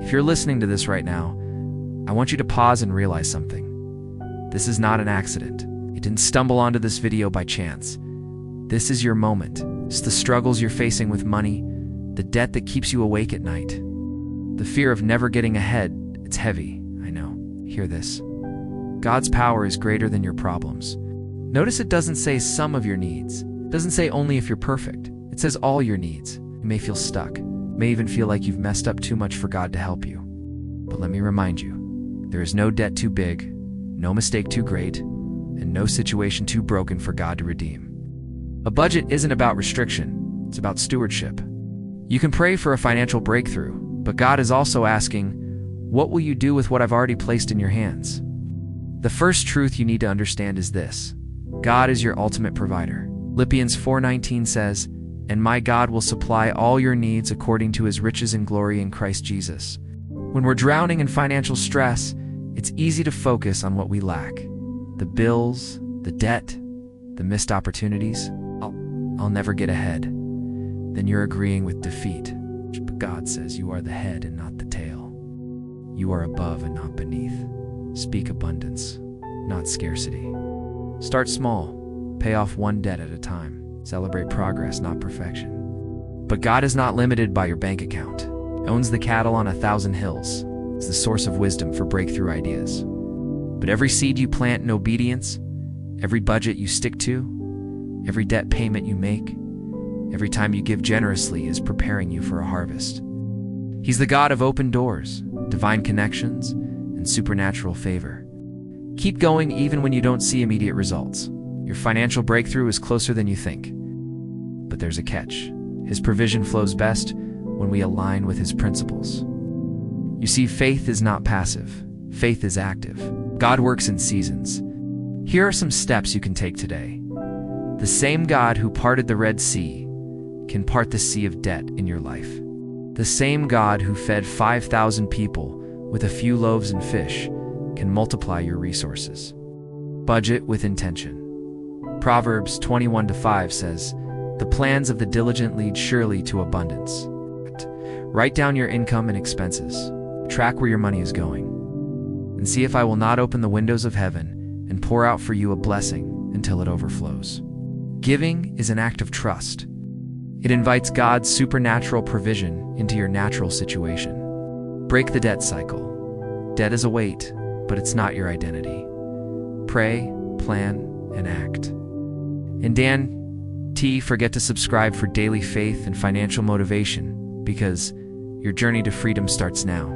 If you're listening to this right now, I want you to pause and realize something. This is not an accident. You didn't stumble onto this video by chance. This is your moment. It's the struggles you're facing with money, the debt that keeps you awake at night, the fear of never getting ahead. It's heavy, I know. Hear this. God's power is greater than your problems. Notice it doesn't say some of your needs. It doesn't say only if you're perfect. It says all your needs. You may feel stuck. You may even feel like you've messed up too much for God to help you. But let me remind you, there is no debt too big, no mistake too great, and no situation too broken for God to redeem. A budget isn't about restriction, it's about stewardship. You can pray for a financial breakthrough, but God is also asking, what will you do with what I've already placed in your hands? The first truth you need to understand is this: God is your ultimate provider. Philippians 4:19 says, "And my God will supply all your needs according to his riches and glory in Christ Jesus." When we're drowning in financial stress, it's easy to focus on what we lack. The bills, the debt, the missed opportunities. I'll never get ahead. Then you're agreeing with defeat. But God says you are the head and not the tail. You are above and not beneath. Speak abundance, not scarcity. Start small. Pay off one debt at a time. Celebrate progress, not perfection. But God is not limited by your bank account. He owns the cattle on 1,000 hills. It's the source of wisdom for breakthrough ideas. But every seed you plant in obedience, every budget you stick to, every debt payment you make, every time you give generously is preparing you for a harvest. He's the God of open doors, divine connections, and supernatural favor. Keep going even when you don't see immediate results. Your financial breakthrough is closer than you think. But there's a catch. His provision flows best when we align with his principles. You see, faith is not passive. Faith is active. God works in seasons. Here are some steps you can take today. The same God who parted the Red Sea can part the sea of debt in your life. The same God who fed 5,000 people with a few loaves and fish can multiply your resources. Budget with intention. Proverbs 21:5 says, "The plans of the diligent lead surely to abundance." Write down your income and expenses. Track where your money is going. And see if I will not open the windows of heaven and pour out for you a blessing until it overflows. Giving is an act of trust. It invites God's supernatural provision into your natural situation. Break the debt cycle. Debt is a weight, but it's not your identity. Pray, plan, and act. And Dan T, forget to subscribe for daily faith and financial motivation, because your journey to freedom starts now.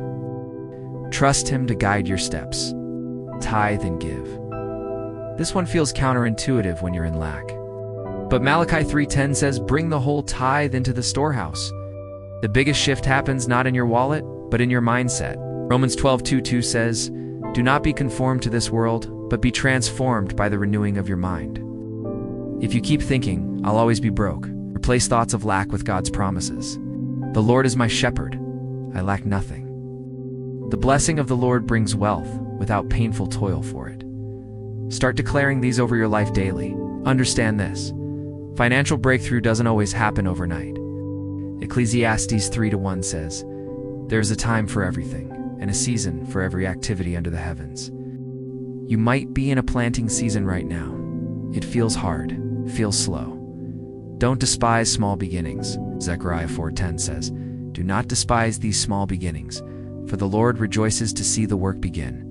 Trust him to guide your steps. Tithe and give. This one feels counterintuitive when you're in lack. But Malachi 3:10 says, "Bring the whole tithe into the storehouse." The biggest shift happens not in your wallet, but in your mindset. Romans 12:2 says, "Do not be conformed to this world, but be transformed by the renewing of your mind." If you keep thinking, "I'll always be broke," replace thoughts of lack with God's promises. "The Lord is my shepherd. I lack nothing." The blessing of the Lord brings wealth without painful toil for it. Start declaring these over your life daily. Understand this: financial breakthrough doesn't always happen overnight. Ecclesiastes 3:1 says, "There is a time for everything, and a season for every activity under the heavens." You might be in a planting season right now. It feels hard, feels slow. Don't despise small beginnings. Zechariah 4:10 says, "Do not despise these small beginnings, for the Lord rejoices to see the work begin."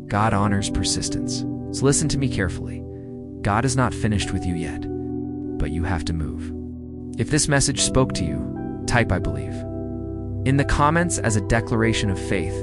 God honors persistence. So listen to me carefully. God is not finished with you yet, but you have to move. If this message spoke to you, type "I believe" in the comments as a declaration of faith.